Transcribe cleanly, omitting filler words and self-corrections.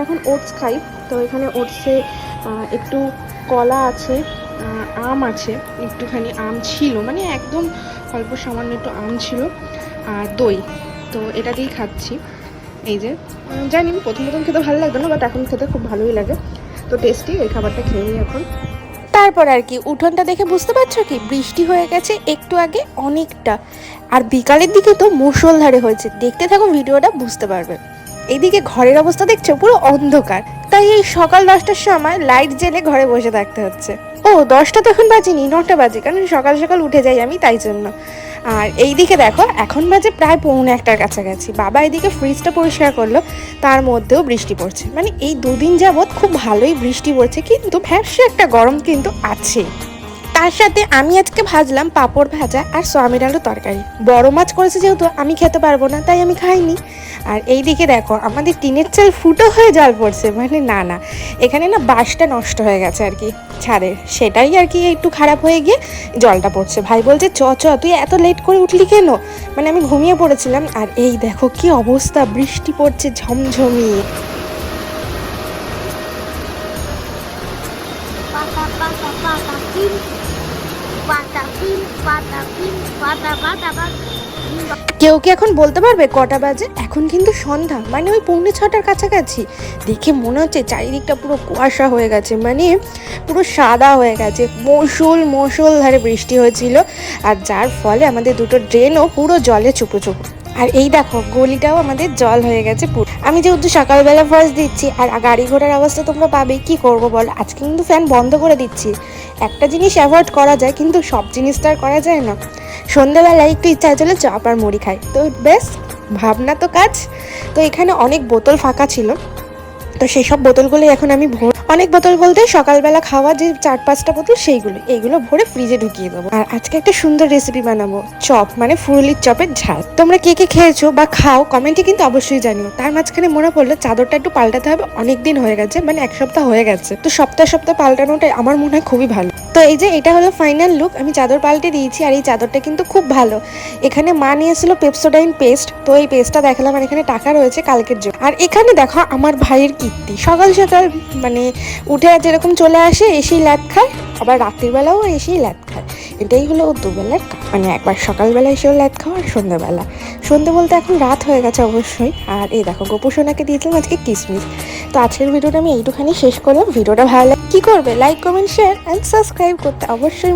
এখন ওটস খাই। তো এখানে ওটসে একটু কলা আছে, আম আছে, একটুখানি আম ছিল, মানে একদম অল্প সামান্য একটু আম ছিল, আর দই। তো এটা দিয়েই খাচ্ছি। এই যে জানি প্রথম খেতে ভালো লাগতো না, বাট এখন খেতে খুব ভালোই লাগে। তো টেস্টি, এই খাবারটা খেয়ে নিই এখন। তারপর আর কি উঠোনটা দেখে বুঝতে পারছো কি বৃষ্টি হয়ে গেছে একটু আগে অনেকটা, আর বিকালের দিকে তো মুষলধারে হয়েছে। দেখতে থাকো ভিডিওটা বুঝতে পারবে। এইদিকে ঘরের অবস্থা দেখছো পুরো অন্ধকার, তাই এই সকাল 10টার সময় লাইট জ্বেলে ঘরে বসে থাকতে হচ্ছে। ও 10টা তো এখন বাজেনি, 9টা বাজে, কারণ সকাল সকাল উঠে যাই আমি তাই জন্য। আর এইদিকে দেখো এখন বাজে প্রায় 1:45টার কাছাকাছি। বাবা এদিকে ফ্রিজটা পরিষ্কার করলো, তার মধ্যেও বৃষ্টি পড়ছে। মানে এই দুদিন যাবৎ খুব ভালোই বৃষ্টি পড়ছে, কিন্তু ভ্যাপসা একটা গরম কিন্তু আছে। তার সাথে আমি আজকে ভাজলাম পাঁপড় ভাজা আর সয়াবিন আলু তরকারি। বড় মাছ করেছে যেহেতু আমি খেতে পারবো না, তাই আমি খাইনি। আর এই দিকে দেখো আমাদের টিনের চাল ফুটো হয়ে জল পড়ছে, মানে না এখানে না বাঁশটা নষ্ট হয়ে গেছে আর কি ছাদের, সেটাই আর কি একটু খারাপ হয়ে গিয়ে জলটা পড়ছে। ভাই বলছে চ তুই এত লেট করে উঠলি কেন, মানে আমি ঘুমিয়ে পড়েছিলাম। আর এই দেখো কি অবস্থা, বৃষ্টি পড়ছে ঝমঝমিয়ে। কেউ কি এখন বলতে পারবে কটা বাজে? এখন কিন্তু সন্ধ্যা, মানে ওই 5:45টার কাছাকাছি। দেখে মনে হচ্ছে চারিদিকটা পুরো কুয়াশা হয়ে গেছে, মানে পুরো সাদা হয়ে গেছে। মুষলধারে বৃষ্টি হয়েছিল, আর যার ফলে আমাদের দুটো ড্রেনও পুরো জলে চুপো। আর এই দেখো গলিটাও আমাদের জল হয়ে গেছে পুরো। আমি যেহেতু সকালবেলা ফার্স্ট দিচ্ছি, আর গাড়ি ঘোড়ার অবস্থা তোমরা পাবে, কি করব বল। আজকে কিন্তু ফ্যান বন্ধ করে দিচ্ছি। একটা জিনিস অ্যাভয়েড করা যায়, কিন্তু সব জিনিসটা আর করা যায় না। সন্ধ্যাবেলায় একটু ইচ্ছা হয়েছিল চপ আর মুড়ি খাই, তো বেশ ভাবনা তো কাজ। তো এখানে অনেক বোতল ফাঁকা ছিল, তো সেই সব বোতলগুলো এখন আমি অনেক বোতল বলতে সকালবেলা খাওয়া যে 4-5টা বোতল, এইগুলো ভরে ফ্রিজে ঢুকিয়ে দেবো। আর আজকে একটা সুন্দর রেসিপি বানাবো, চপ, মানে ফুলুলির চপের ঝাল। তোমরা কে কে খেয়েছো বা খাও কমেন্টে কিন্তু অবশ্যই জানিও। তার মাঝখানে মনে পড়লো চাদরটা একটু পাল্টাতে হবে, অনেকদিন হয়ে গেছে, মানে 1 সপ্তাহ হয়ে গেছে। তো সপ্তাহ পাল্টানোটা আমার মনে হয় খুবই ভালো। তো এই যে এটা হলো ফাইনাল লুক, আমি চাদর পাল্টে দিয়েছি। আর এই চাদরটা কিন্তু খুব ভালো। এখানে মা নিয়েছিল পেপসোডাইন পেস্ট, তো এই পেস্টটা দেখালাম। আর এখানে টাকা রয়েছে কালকের জন্য। আর এখানে দেখো আমার ভাইয়ের কীর্তি, সকাল মানে উঠে যেরকম চলে আসে, এসেই ল্যাদ খায়, আবার রাত্রির বেলাও এসেই ল্যাদ খায়। এটাই হলো ও দুবেলার মানে একবার সকালবেলা এসেও ল্যাদ খাওয়া, আর সন্ধ্যে বলতে এখন রাত হয়ে গেছে অবশ্যই। আর এই দেখো গোপু সোনাকে দিয়েছিলাম আজকে কিসমিস। তো আজকের ভিডিওটা আমি এইটুখানি শেষ করলাম। ভিডিওটা ভালো লাগে কি করবে, like comment share and subscribe করতে অবশ্যই।